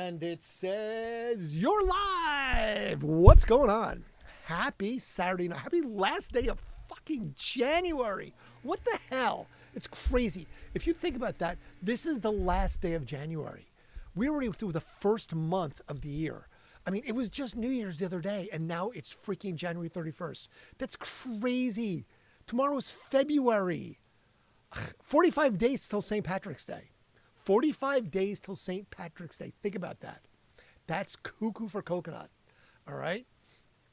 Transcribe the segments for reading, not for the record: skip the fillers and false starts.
And it says, you're live. What's going on? Happy Saturday night. Happy last day of fucking January. What the hell? It's crazy. If you think about that, this is the last day of January. We're already through the first month of the year. I mean, it was just New Year's the other day, and now it's freaking January 31st. That's crazy. Tomorrow is February. 45 days till St. Patrick's Day. 45 days till St. Patrick's Day. Think about that. That's cuckoo for coconut. All right?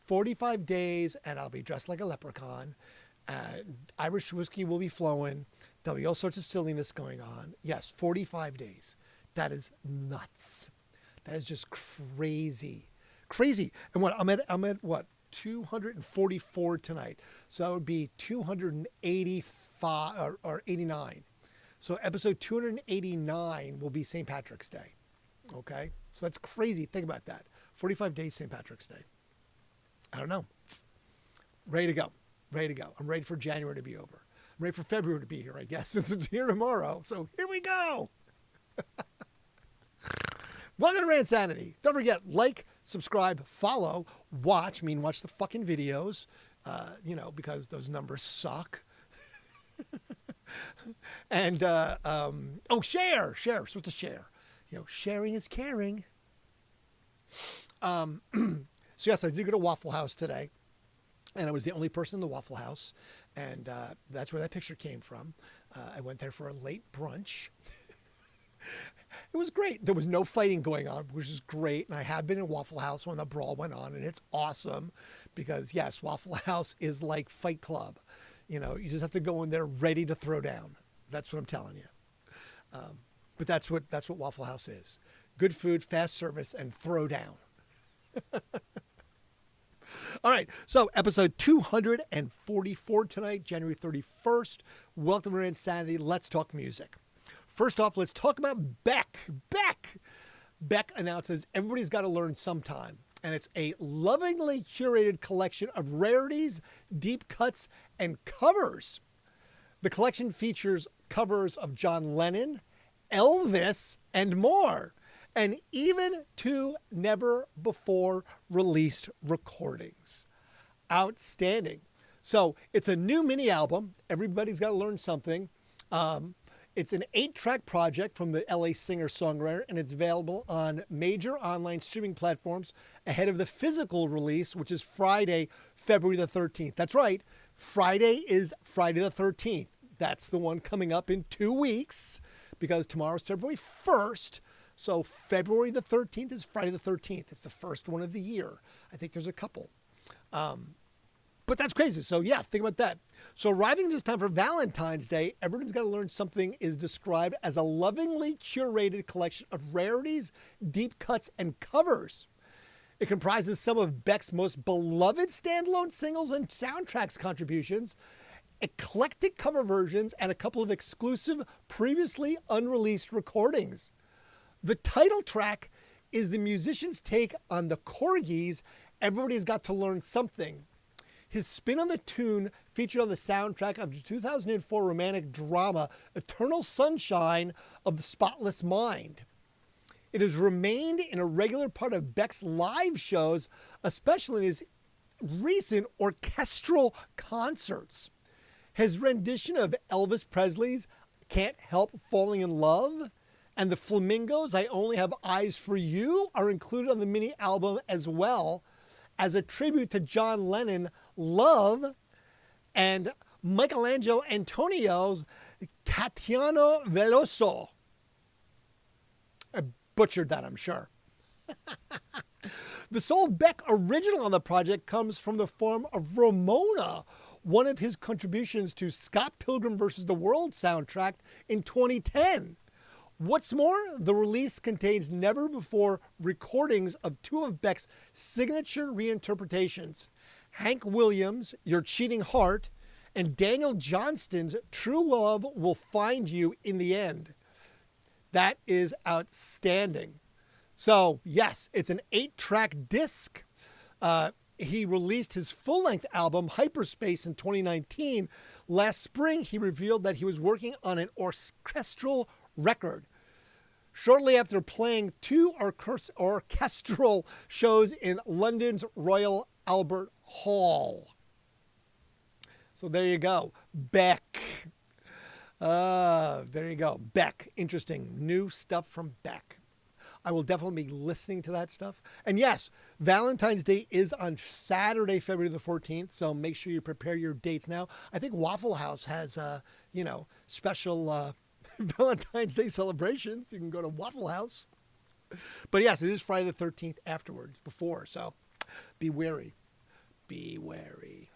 45 days, and I'll be dressed like a leprechaun. Irish whiskey will be flowing. There'll be all sorts of silliness going on. Yes, 45 days. That is nuts. That is just crazy. Crazy. And what I'm at what? 244 tonight. So that would be 285 or 89. So episode 289 will be St. Patrick's Day. Okay? So that's crazy. Think about that. 45 days St. Patrick's Day. I don't know. Ready to go. Ready to go. I'm ready for January to be over. I'm ready for February to be here, I guess, since it's here tomorrow. So here we go. Welcome to Randsanity. Don't forget, like, subscribe, follow, watch. Watch the fucking videos, because those numbers suck. And, share. We're supposed to share. Sharing is caring. So yes, I did go to Waffle House today, and I was the only person in the Waffle House, and that's where that picture came from. I went there for a late brunch. It was great. There was no fighting going on, which is great. And I have been in Waffle House when the brawl went on, and it's awesome because, yes, Waffle House is like Fight Club. You just have to go in there ready to throw down. That's what I'm telling you. But that's what Waffle House is. Good food, fast service, and throw down. All right. So episode 244 tonight, January 31st. Welcome to Randsanity. Let's talk music. First off, let's talk about Beck. Beck announces Everybody's Got to Learn Sometime. And it's a lovingly curated collection of rarities, deep cuts, and covers. The collection features covers of John Lennon, Elvis, and more. And even 2 never-before-released recordings. Outstanding. So it's a new mini album. Everybody's Got to Learn Something. It's an 8-track project from the LA singer-songwriter, and it's available on major online streaming platforms ahead of the physical release, which is Friday, February the 13th. That's right. Friday is Friday the 13th. That's the one coming up in 2 weeks because tomorrow's February 1st. So February the 13th is Friday the 13th. It's the first one of the year. I think there's a couple. But that's crazy. So yeah, think about that. So arriving just time for Valentine's Day, Everyone's Got to Learn Something is described as a lovingly curated collection of rarities, deep cuts, and covers. It comprises some of Beck's most beloved standalone singles and soundtracks contributions, eclectic cover versions, and a couple of exclusive, previously unreleased recordings. The title track is the musician's take on the Corgis' Everybody's Got to Learn Something. His spin on the tune featured on the soundtrack of the 2004 romantic drama Eternal Sunshine of the Spotless Mind. It has remained in a regular part of Beck's live shows, especially in his recent orchestral concerts. His rendition of Elvis Presley's Can't Help Falling in Love and the Flamingos' I Only Have Eyes for You are included on the mini album as well as a tribute to John Lennon, Love, and Michelangelo Antonio's Catiano Veloso. I butchered that, I'm sure. The sole Beck original on the project comes from the form of Ramona, one of his contributions to Scott Pilgrim vs. the World soundtrack in 2010. What's more, the release contains never-before recordings of 2 of Beck's signature reinterpretations, Hank Williams' Your Cheating Heart, and Daniel Johnston's True Love Will Find You in the End. That is outstanding. So, yes, it's an 8-track disc. He released his full-length album, Hyperspace, in 2019. Last spring, he revealed that he was working on an orchestral record. shortly after playing two orchestral shows in London's Royal Albert Hall. So there you go. Beck. There you go. Beck. Interesting. New stuff from Beck. I will definitely be listening to that stuff. And yes, Valentine's Day is on Saturday, February the 14th. So make sure you prepare your dates now. I think Waffle House has, special Valentine's Day celebrations. You can go to Waffle House. But yes, it is Friday the 13th afterwards, before. So be wary. Be wary.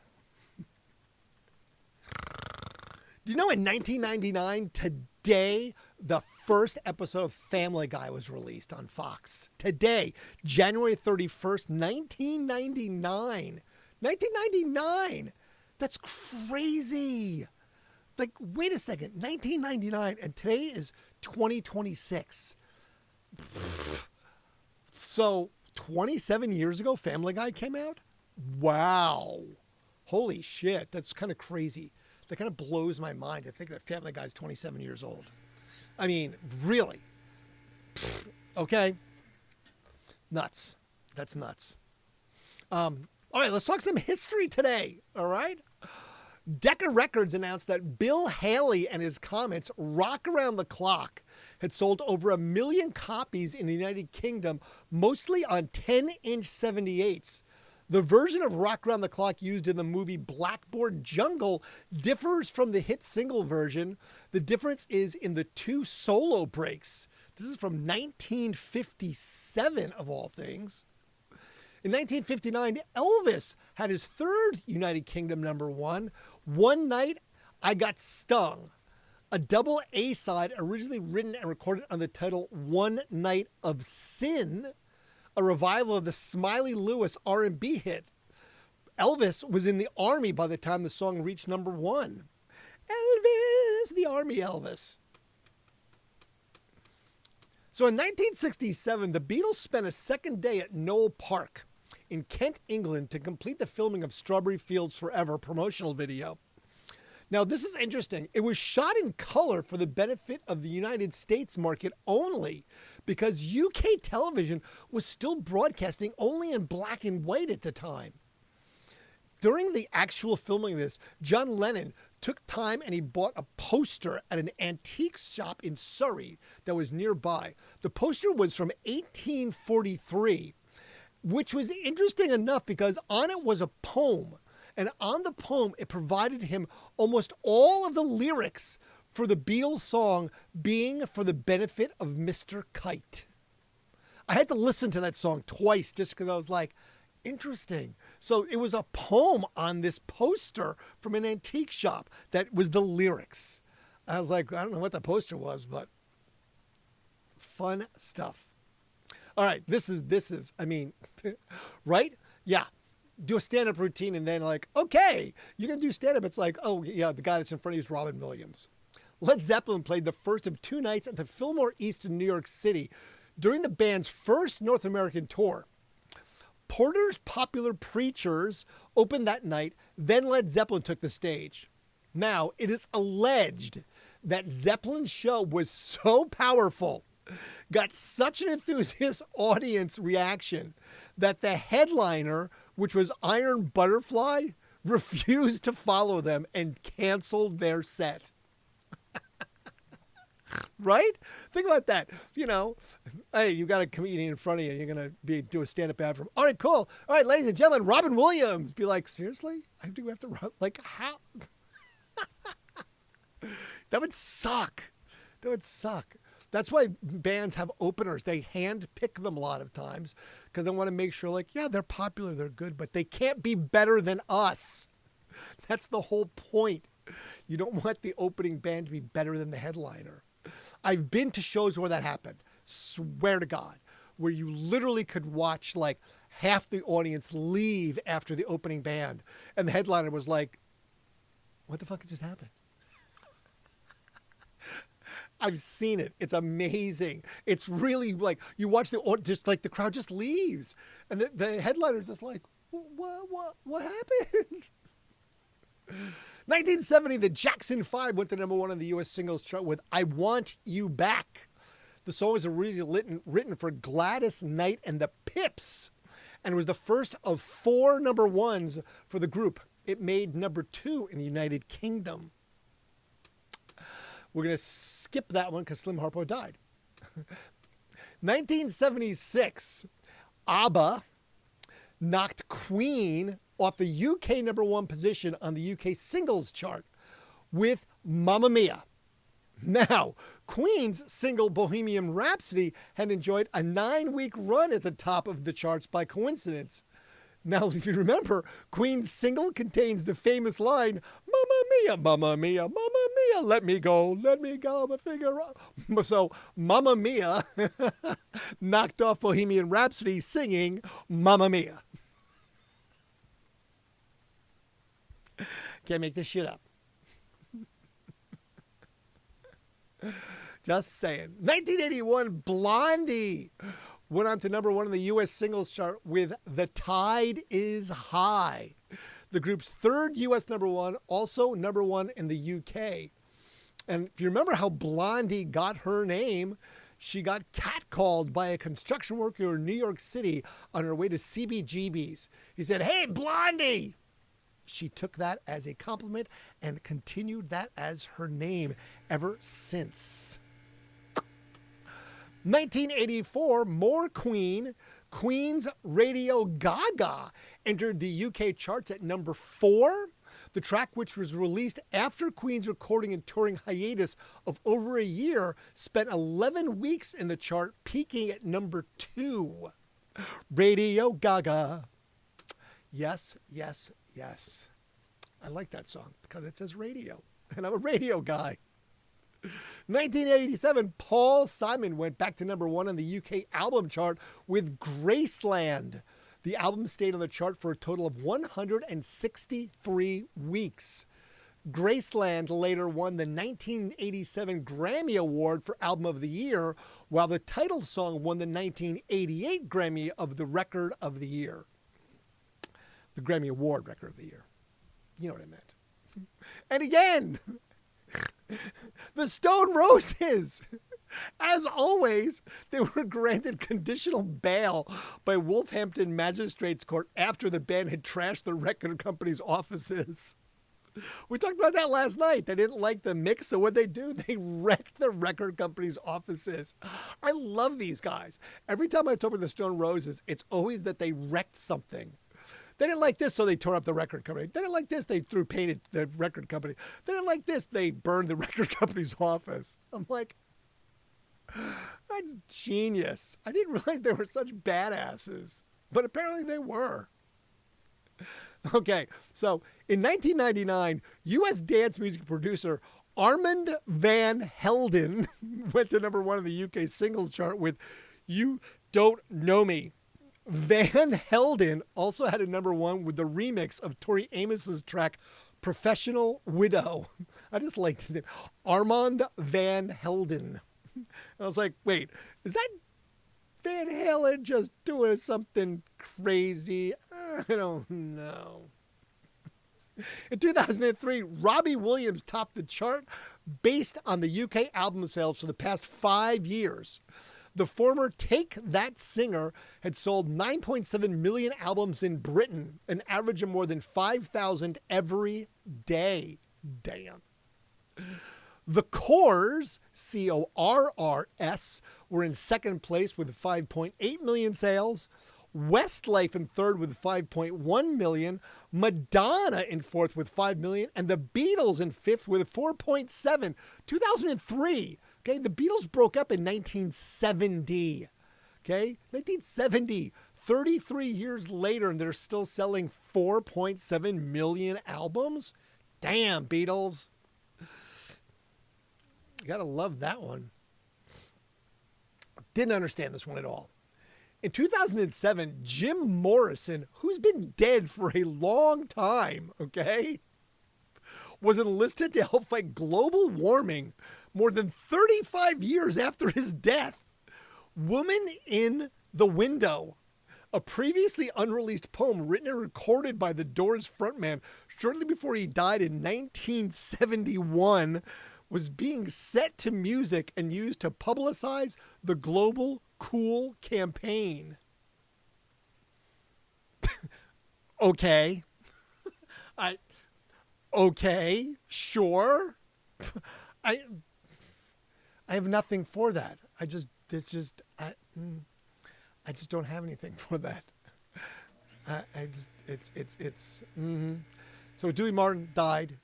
Do you know in 1999, today, the first episode of Family Guy was released on Fox? Today, January 31st, 1999. 1999! That's crazy! Like, wait a second, 1999, and today is 2026. So, 27 years ago, Family Guy came out? Wow. Holy shit, that's kind of crazy. That kind of blows my mind to think that Family Guy's 27 years old. I mean, really. Okay. Nuts. That's nuts. All right, let's talk some history today. All right. Decca Records announced that Bill Haley and his Comets' Rock Around the Clock had sold over 1 million copies in the United Kingdom, mostly on 10-inch 78s. The version of Rock Around the Clock used in the movie Blackboard Jungle differs from the hit single version. The difference is in the 2 solo breaks. This is from 1957, of all things. In 1959, Elvis had his third United Kingdom #1, One Night I Got Stung, a double A-side originally written and recorded on the title One Night of Sin, a revival of the Smiley Lewis R&B hit. Elvis was in the Army by the time the song reached #1. Elvis, the Army Elvis. So in 1967, the Beatles spent a second day at Knoll Park in Kent, England to complete the filming of Strawberry Fields Forever promotional video. Now, this is interesting. It was shot in color for the benefit of the United States market only, because UK television was still broadcasting only in black and white at the time. During the actual filming of this, John Lennon took time and he bought a poster at an antique shop in Surrey that was nearby. The poster was from 1843, which was interesting enough because on it was a poem. And on the poem, it provided him almost all of the lyrics for the Beatles song being for the benefit of Mr. Kite. I had to listen to that song twice just because I was like, interesting. So it was a poem on this poster from an antique shop that was the lyrics. I was like, I don't know what the poster was, but fun stuff. All right, this is, I mean, right? Yeah. Do a stand-up routine and then like, okay, you're going to do stand-up. It's like, oh, yeah, the guy that's in front of you is Robin Williams. Led Zeppelin played the first of 2 nights at the Fillmore East in New York City during the band's first North American tour. Porter's Popular Preachers opened that night, then Led Zeppelin took the stage. Now, it is alleged that Zeppelin's show was so powerful, got such an enthusiast audience reaction, that the headliner, which was Iron Butterfly, refused to follow them and canceled their set. Right? Think about that. You know, hey, you got a comedian in front of you. You're going to do a stand-up ad for him. All right, cool. All right, ladies and gentlemen, Robin Williams. Be like, seriously? I do have to, like, how? That would suck. That would suck. That's why bands have openers. They hand pick them a lot of times because they want to make sure, like, yeah, they're popular, they're good, but they can't be better than us. That's the whole point. You don't want the opening band to be better than the headliner. I've been to shows where that happened. Swear to God, where you literally could watch like half the audience leave after the opening band. And the headliner was like, what the fuck just happened? I've seen it. It's amazing. It's really like you watch just like the crowd just leaves. And the headliner's just like, what happened? 1970, the Jackson 5 went to #1 on the U.S. singles chart with I Want You Back. The song was originally written for Gladys Knight and the Pips, and it was the first of 4 number ones for the group. It made number 2 in the United Kingdom. We're going to skip that one because Slim Harpo died. 1976, ABBA knocked Queen off the UK number 1 position on the UK singles chart with Mamma Mia. Now, Queen's single Bohemian Rhapsody had enjoyed a 9-week run at the top of the charts by coincidence. Now, if you remember, Queen's single contains the famous line, Mamma Mia, Mamma Mia, Mamma Mia, let me go, my finger up. So, Mamma Mia knocked off Bohemian Rhapsody singing Mamma Mia. Can't make this shit up. Just saying. 1981, Blondie went on to number 1 in the U.S. singles chart with The Tide is High. The group's 3rd U.S. number 1, also number 1 in the U.K. And if you remember how Blondie got her name, she got catcalled by a construction worker in New York City on her way to CBGB's. He said, "Hey, Blondie!" She took that as a compliment and continued that as her name ever since. 1984, more Queen. Queen's Radio Gaga entered the UK charts at number 4. The track, which was released after Queen's recording and touring hiatus of over a year, spent 11 weeks in the chart, peaking at number 2. Radio Gaga. Yes, yes, yes. I like that song because it says radio, and I'm a radio guy. 1987, Paul Simon went back to number 1 on the UK album chart with Graceland. The album stayed on the chart for a total of 163 weeks. Graceland later won the 1987 Grammy Award for Album of the Year, while the title song won the 1988 Grammy of the Record of the Year. The Grammy Award Record of the Year. You know what I meant. And again, the Stone Roses. As always, they were granted conditional bail by Wolverhampton Magistrates Court after the band had trashed the record company's offices. We talked about that last night. They didn't like the mix, so what they do? They wrecked the record company's offices. I love these guys. Every time I talk about the Stone Roses, it's always that they wrecked something. They didn't like this, so they tore up the record company. They didn't like this, they threw paint at the record company. They didn't like this, they burned the record company's office. I'm like, that's genius. I didn't realize they were such badasses, but apparently they were. Okay, so in 1999, U.S. dance music producer Armand Van Helden went to number 1 in the UK singles chart with You Don't Know Me. Van Helden also had a number 1 with the remix of Tori Amos's track Professional Widow. I just like his name. Armand Van Helden. I was like, wait, is that Van Halen just doing something crazy? I don't know. In 2003, Robbie Williams topped the chart based on the UK album sales for the past 5 years. The former Take That singer had sold 9.7 million albums in Britain, an average of more than 5,000 every day. Damn. The Corrs, C-O-R-R-S, were in second place with 5.8 million sales. Westlife in third with 5.1 million. Madonna in fourth with 5 million. And the Beatles in fifth with 4.7. 2003. Okay, the Beatles broke up in 1970. Okay, 1970. 33 years later, and they're still selling 4.7 million albums. Damn, Beatles. You gotta love that one. Didn't understand this one at all. In 2007, Jim Morrison, who's been dead for a long time, okay, was enlisted to help fight global warming more than 35 years after his death. Woman in the Window, a previously unreleased poem written and recorded by the Doors frontman shortly before he died in 1971, was being set to music and used to publicize the Global Cool campaign. Okay. Okay, sure. I have nothing for that. I just don't have anything for that. So Dewey Martin died.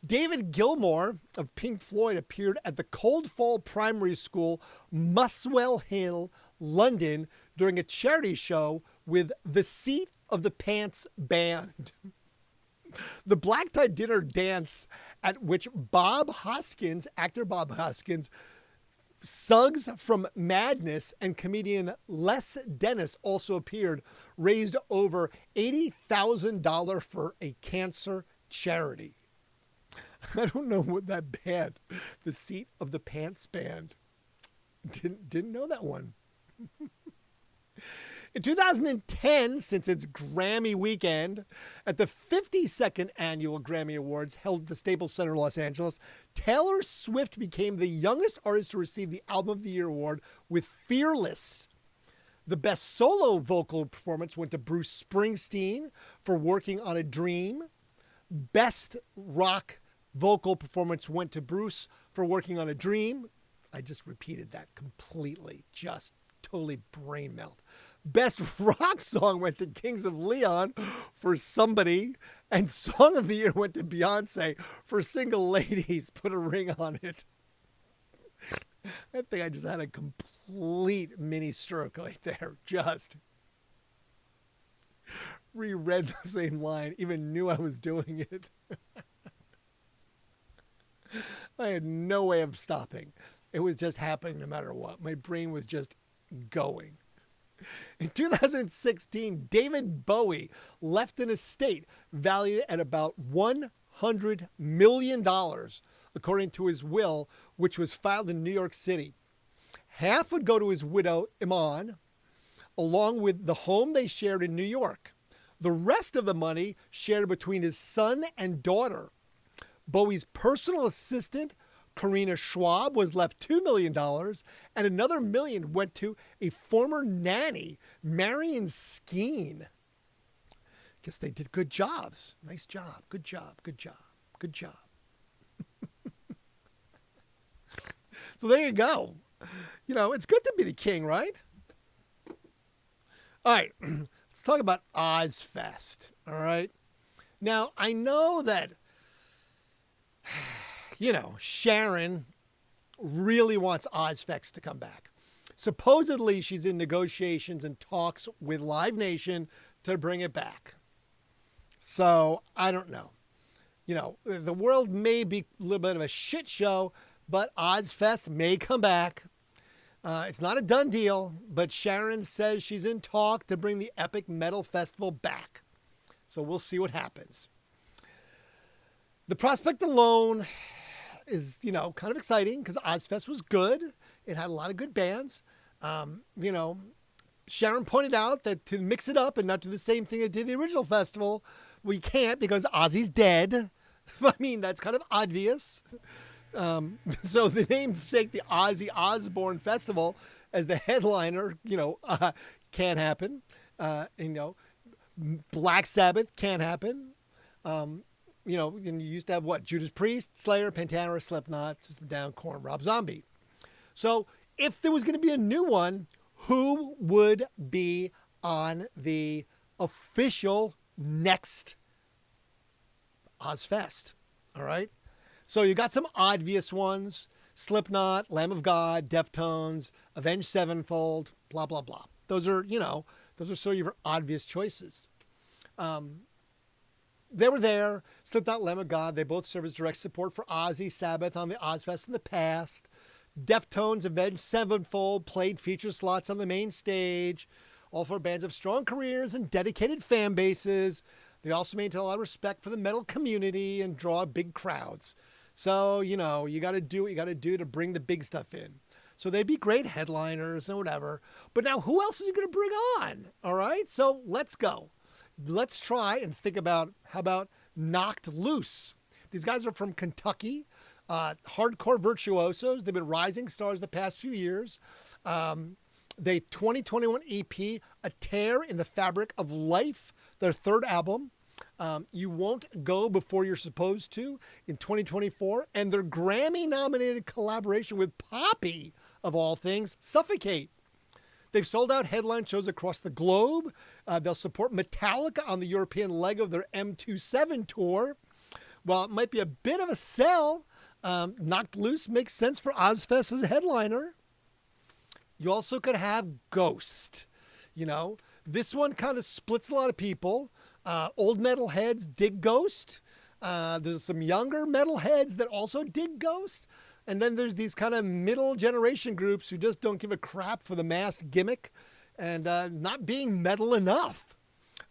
David Gilmour of Pink Floyd appeared at the Coldfall Primary School, Muswell Hill, London, during a charity show with the Seat of the Pants Band. The black tie dinner dance at which actor Bob Hoskins, Suggs from Madness, and comedian Les Dennis also appeared, raised over $80,000 for a cancer charity. I don't know what that band, the Seat of the Pants Band, didn't know that one. In 2010, since its Grammy weekend, at the 52nd Annual Grammy Awards held at the Staples Center, Los Angeles, Taylor Swift became the youngest artist to receive the Album of the Year award with Fearless. The best solo vocal performance went to Bruce Springsteen for Working on a Dream. Best rock vocal performance went to Bruce for Working on a Dream. I just repeated that completely, just totally brain melt. Best rock song went to Kings of Leon for Somebody, and Song of the Year went to Beyonce for Single Ladies, Put a Ring on It. I think I just had a complete mini stroke right there. Just reread the same line, even knew I was doing it. I had no way of stopping. It was just happening no matter what. My brain was just going. In 2016, David Bowie left an estate valued at about $100 million, according to his will, which was filed in New York City. Half would go to his widow, Iman, along with the home they shared in New York. The rest of the money shared between his son and daughter. Bowie's personal assistant, Karina Schwab, was left $2 million, and another $1 million went to a former nanny, Marion Skeen. Guess they did good jobs. Nice job. Good job. Good job. Good job. So there you go. You know, it's good to be the king, right? All right. Let's talk about Ozfest. All right. Now, I know that, you know, Sharon really wants Ozfest to come back. Supposedly, she's in negotiations and talks with Live Nation to bring it back. So, I don't know. You know, the world may be a little bit of a shit show, but Ozfest may come back. It's not a done deal, but Sharon says she's in talk to bring the Epic Metal Festival back. So, we'll see what happens. The prospect alone is, you know, kind of exciting because Ozfest was good. It had a lot of good bands. You know, Sharon pointed out that to mix it up and not do the same thing it did the original festival, we can't because Ozzy's dead. I mean, that's kind of obvious. So the namesake, the Ozzy Osbourne Festival, as the headliner, you know, can't happen. You know, Black Sabbath can't happen. You know, and you used to have what? Judas Priest, Slayer, Pantera, Slipknot, System of a Down, Korn, Rob Zombie. So if there was going to be a new one, who would be on the official next Ozfest? All right. So you got some obvious ones: Slipknot, Lamb of God, Deftones, Avenged Sevenfold, blah, blah, blah. Those are, you know, those are sort of your obvious choices. They were there. Slipknot, Lamb of God. They both serve as direct support for Ozzy, Sabbath on the Ozfest in the past. Deftones, Avenged Sevenfold played feature slots on the main stage. All four bands have strong careers and dedicated fan bases. They also maintain a lot of respect for the metal community and draw big crowds. So, you know, you got to do what you got to do to bring the big stuff in. So they'd be great headliners and whatever. But now who else is you going to bring on? All right. So let's go. Let's try and think about how about Knocked Loose. These guys are from Kentucky. Hardcore virtuosos. They've been rising stars the past few years. They 2021 EP, A Tear in the Fabric of Life, their third album. You Won't Go Before You're Supposed to in 2024. And their Grammy-nominated collaboration with Poppy, of all things, Suffocate. They've sold out headline shows across the globe. They'll support Metallica on the European leg of their M27 tour. While it might be a bit of a sell, Knocked Loose makes sense for Ozfest as a headliner. You also could have Ghost. This one kind of splits a lot of people. Old metalheads dig Ghost. There's some younger metalheads that also dig Ghost. And then there's these kind of middle generation groups who just don't give a crap for the mass gimmick and not being metal enough.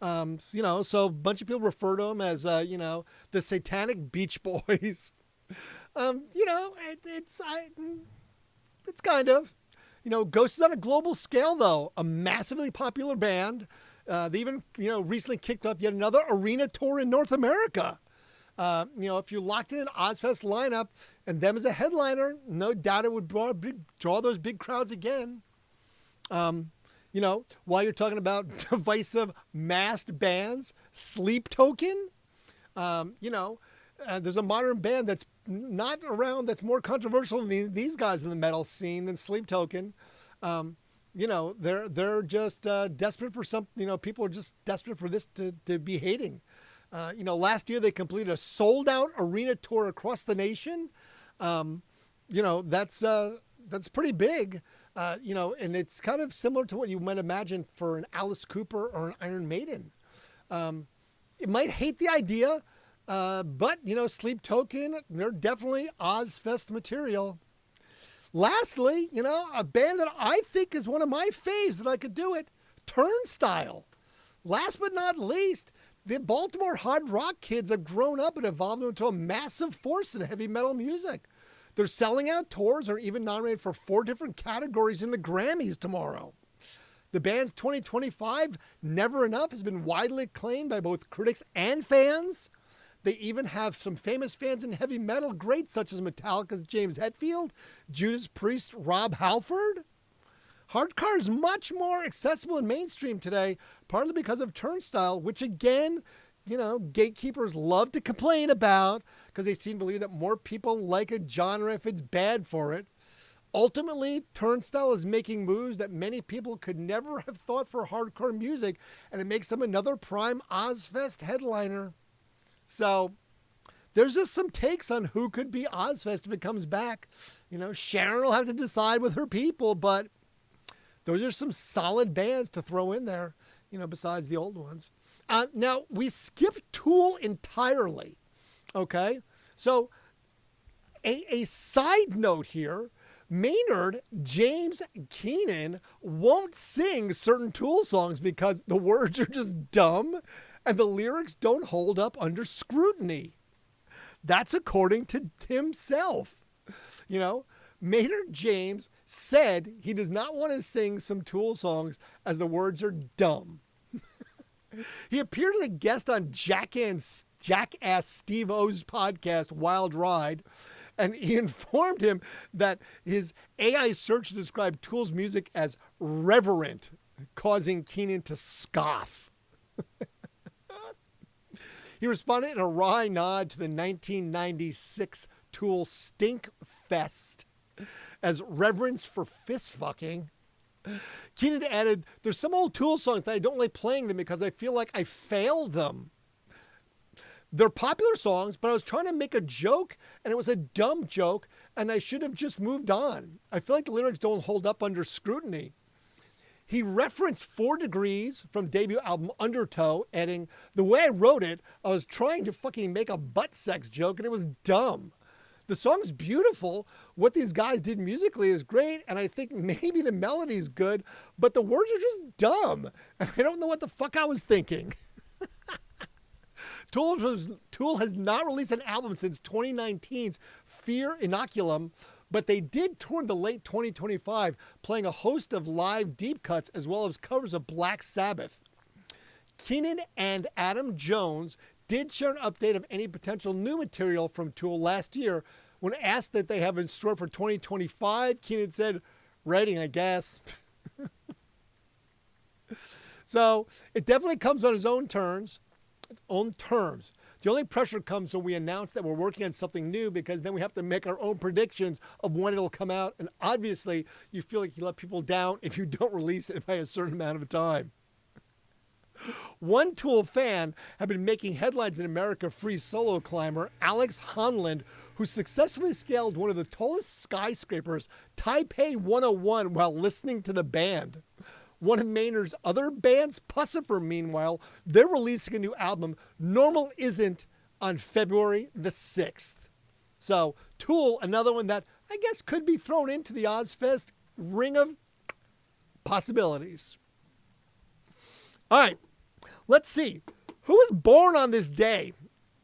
So a bunch of people refer to them as, the Satanic Beach Boys. It's kind of, Ghost is on a global scale, though, a massively popular band. They even, recently kicked up yet another arena tour in North America. If you locked in an Ozfest lineup and them as a headliner, no doubt it would draw those big crowds again. While you're talking about divisive masked bands, Sleep Token, there's a modern band that's not around that's more controversial than these guys in the metal scene than Sleep Token. They're just desperate for something. People are just desperate for this to be hating. Last year they completed a sold-out arena tour across the nation. That's pretty big. And it's kind of similar to what you might imagine for an Alice Cooper or an Iron Maiden. It might hate the idea, but Sleep Token, they're definitely Ozfest material. Lastly, a band that I think is one of my faves that I could do it, Turnstile. Last but not least, the Baltimore hard rock kids have grown up and evolved into a massive force in heavy metal music. They're selling out tours, are even nominated for 4 different categories in the Grammys tomorrow. The band's 2025 Never Enough has been widely acclaimed by both critics and fans. They even have some famous fans in heavy metal greats such as Metallica's James Hetfield, Judas Priest's Rob Halford. Hardcore is much more accessible and mainstream today, partly because of Turnstile, which again, gatekeepers love to complain about because they seem to believe that more people like a genre if it's bad for it. Ultimately, Turnstile is making moves that many people could never have thought for hardcore music, and it makes them another prime Ozfest headliner. So there's just some takes on who could be Ozfest if it comes back. Sharon will have to decide with her people, but those are some solid bands to throw in there, besides the old ones. Now, we skipped Tool entirely, okay? So a side note here, Maynard James Keenan won't sing certain Tool songs because the words are just dumb and the lyrics don't hold up under scrutiny. That's according to himself. Maynard James said he does not want to sing some Tool songs as the words are dumb. He appeared as a guest on Jackass Steve O's podcast, Wild Ride, and he informed him that his AI search described Tool's music as reverent, causing Keenan to scoff. He responded in a wry nod to the 1996 Tool Stink Fest as reverence for fist fucking. Keenan added, "There's some old Tool songs that I don't like playing them because I feel like I failed them. They're popular songs, but I was trying to make a joke and it was a dumb joke and I should have just moved on. I feel like the lyrics don't hold up under scrutiny." He referenced 4 Degrees from debut album Undertow, adding, "The way I wrote it, I was trying to fucking make a butt sex joke and it was dumb. The song's beautiful. What these guys did musically is great, and I think maybe the melody's good, but the words are just dumb. And I don't know what the fuck I was thinking." Tool has not released an album since 2019's Fear Inoculum, but they did tour in the late 2025, playing a host of live deep cuts as well as covers of Black Sabbath. Keenan and Adam Jones did share an update of any potential new material from Tool last year, When asked that they have in store for 2025, Keenan said, writing, I guess. So it definitely comes on his own terms. The only pressure comes when we announce that we're working on something new, because then we have to make our own predictions of when it'll come out. And obviously, you feel like you let people down if you don't release it by a certain amount of time. One Tool fan had been making headlines in America, free solo climber Alex Honland, who successfully scaled one of the tallest skyscrapers, Taipei 101, while listening to the band. One of Maynard's other bands, Pussifer, meanwhile, they're releasing a new album, Normal Isn't, on February the 6th. So, Tool, another one that I guess could be thrown into the Ozfest ring of possibilities. All right, let's see. Who was born on this day?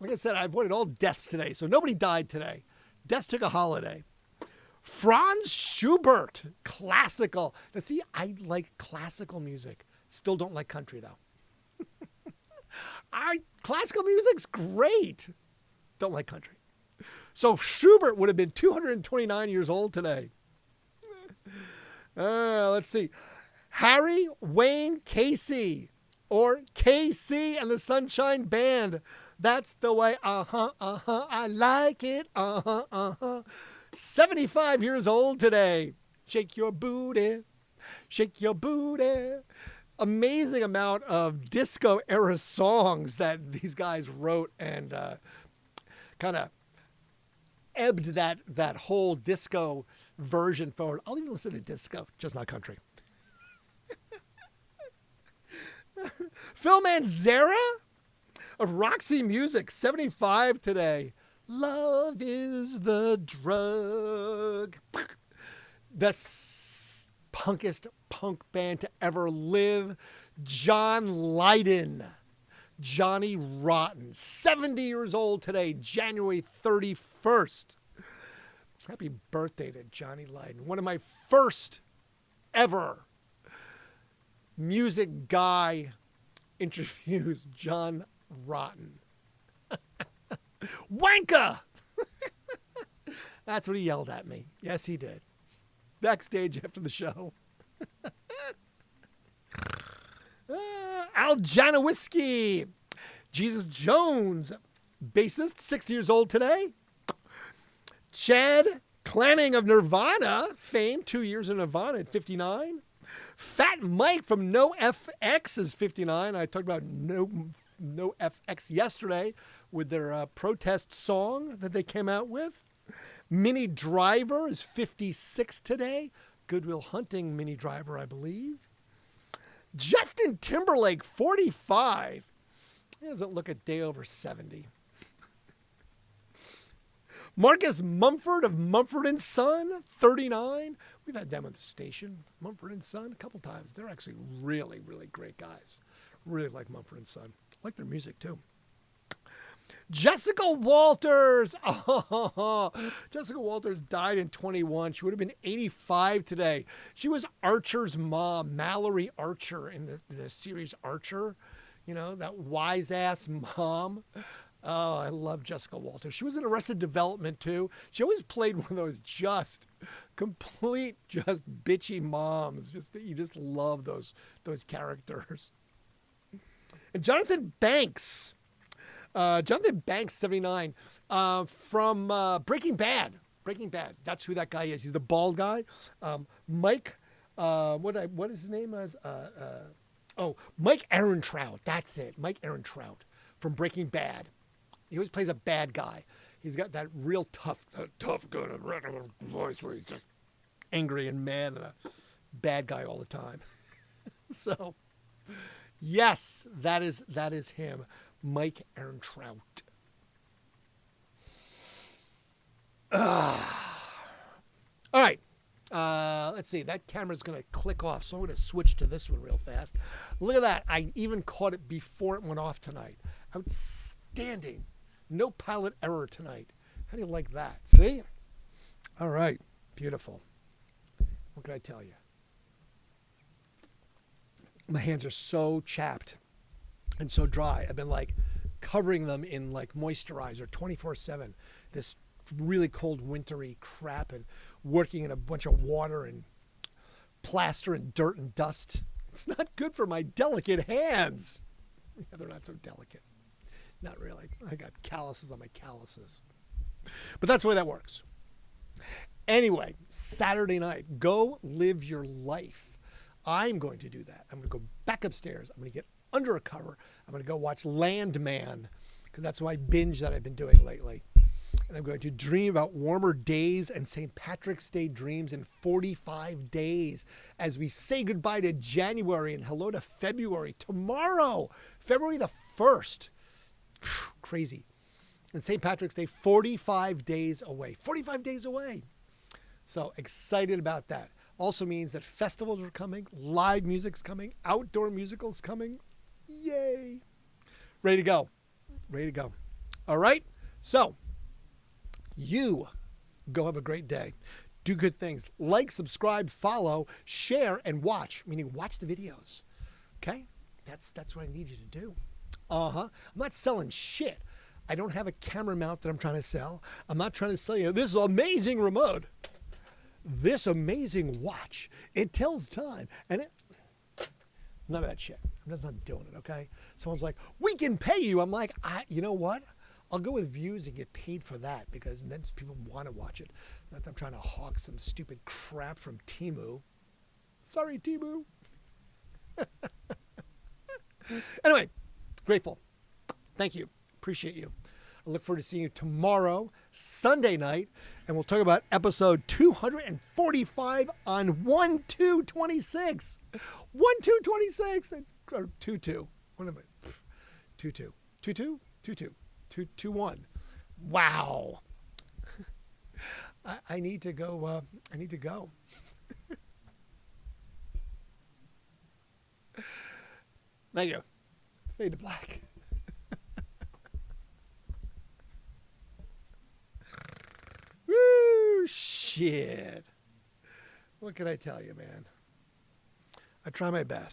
Like I said, I avoided all deaths today, so nobody died today. Death took a holiday. Franz Schubert, classical. Now see, I like classical music. Still don't like country, though. Classical music's great. Don't like country. So Schubert would have been 229 years old today. Let's see. Harry Wayne Casey, or KC and the Sunshine Band. That's the way, I like it, 75 years old today. Shake your booty, shake your booty. Amazing amount of disco era songs that these guys wrote and kind of ebbed that whole disco version forward. I'll even listen to disco, just not country. Phil Manzara of Roxy Music, 75 today. Love is the drug. The punkest punk band to ever live. John Lydon. Johnny Rotten. 70 years old today, January 31st. Happy birthday to Johnny Lydon. One of my first ever music guy interviews, John Rotten. Wanka! That's what he yelled at me. Yes, he did. Backstage after the show. Al Janowiski. Jesus Jones, bassist, 60 years old today. Chad Clanning of Nirvana fame, 2 years in Nirvana at 59. Fat Mike from NoFX is 59. I talked about NoFX yesterday with their protest song that they came out with. Minnie Driver is 56 today. Good Will Hunting Minnie Driver, I believe. Justin Timberlake, 45. He doesn't look a day over 70. Marcus Mumford of Mumford & Son, 39. We've had them on the station, Mumford & Son, a couple times. They're actually really, really great guys. Really like Mumford & Son. Like their music, too. Jessica Walters. Oh, Jessica Walters died in 21. She would have been 85 today. She was Archer's mom, Mallory Archer, in the series Archer. You know, that wise-ass mom. Oh, I love Jessica Walters. She was in Arrested Development, too. She always played one of those just bitchy moms. You just love those characters. And Jonathan Banks. Jonathan Banks, 79, from Breaking Bad. Breaking Bad. That's who that guy is. He's the bald guy. Mike, what is his name? Mike Ehrentraut. That's it. Mike Ehrentraut from Breaking Bad. He always plays a bad guy. He's got that real tough kind of voice where he's just angry and mad and a bad guy all the time. So, yes, that is him. Mike Ehrentraut. All right. Let's see. That camera's going to click off, so I'm going to switch to this one real fast. Look at that. I even caught it before it went off tonight. Outstanding. No pilot error tonight. How do you like that? See? All right. Beautiful. What can I tell you? My hands are so chapped and so dry. I've been covering them in moisturizer 24/7. This really cold, wintry crap and working in a bunch of water and plaster and dirt and dust. It's not good for my delicate hands. Yeah, they're not so delicate. Not really. I got calluses on my calluses. But that's the way that works. Anyway, Saturday night, go live your life. I'm going to do that. I'm going to go back upstairs. I'm going to get under a cover. I'm going to go watch Landman, because that's my binge that I've been doing lately. And I'm going to dream about warmer days and St. Patrick's Day dreams in 45 days as we say goodbye to January and hello to February. Tomorrow, February the 1st. Crazy. And St. Patrick's Day, 45 days away. 45 days away. So excited about that. Also means that festivals are coming, live music's coming, outdoor musicals coming. Yay. Ready to go. Ready to go. All right. So you go have a great day. Do good things. Like, subscribe, follow, share, and watch. Meaning watch the videos. Okay? That's what I need you to do. I'm not selling shit. I don't have a camera mount that I'm trying to sell. I'm not trying to sell you this amazing remote. This amazing watch. It tells time. And none of that shit. I'm just not doing it, okay? Someone's like, we can pay you. I'm like, you know what? I'll go with views and get paid for that because then people want to watch it. Not that I'm trying to hawk some stupid crap from Temu. Sorry, Temu. Anyway, grateful. Thank you. Appreciate you. I look forward to seeing you tomorrow, Sunday night, and we'll talk about episode 245 on 1/2/26. 1/2/26. That's 2/2. What am I? 2/2. 2/2? 2/2. 2/1. Wow. I need to go. I need to go. Thank you. Fade to black. Woo, shit. What can I tell you, man? I try my best.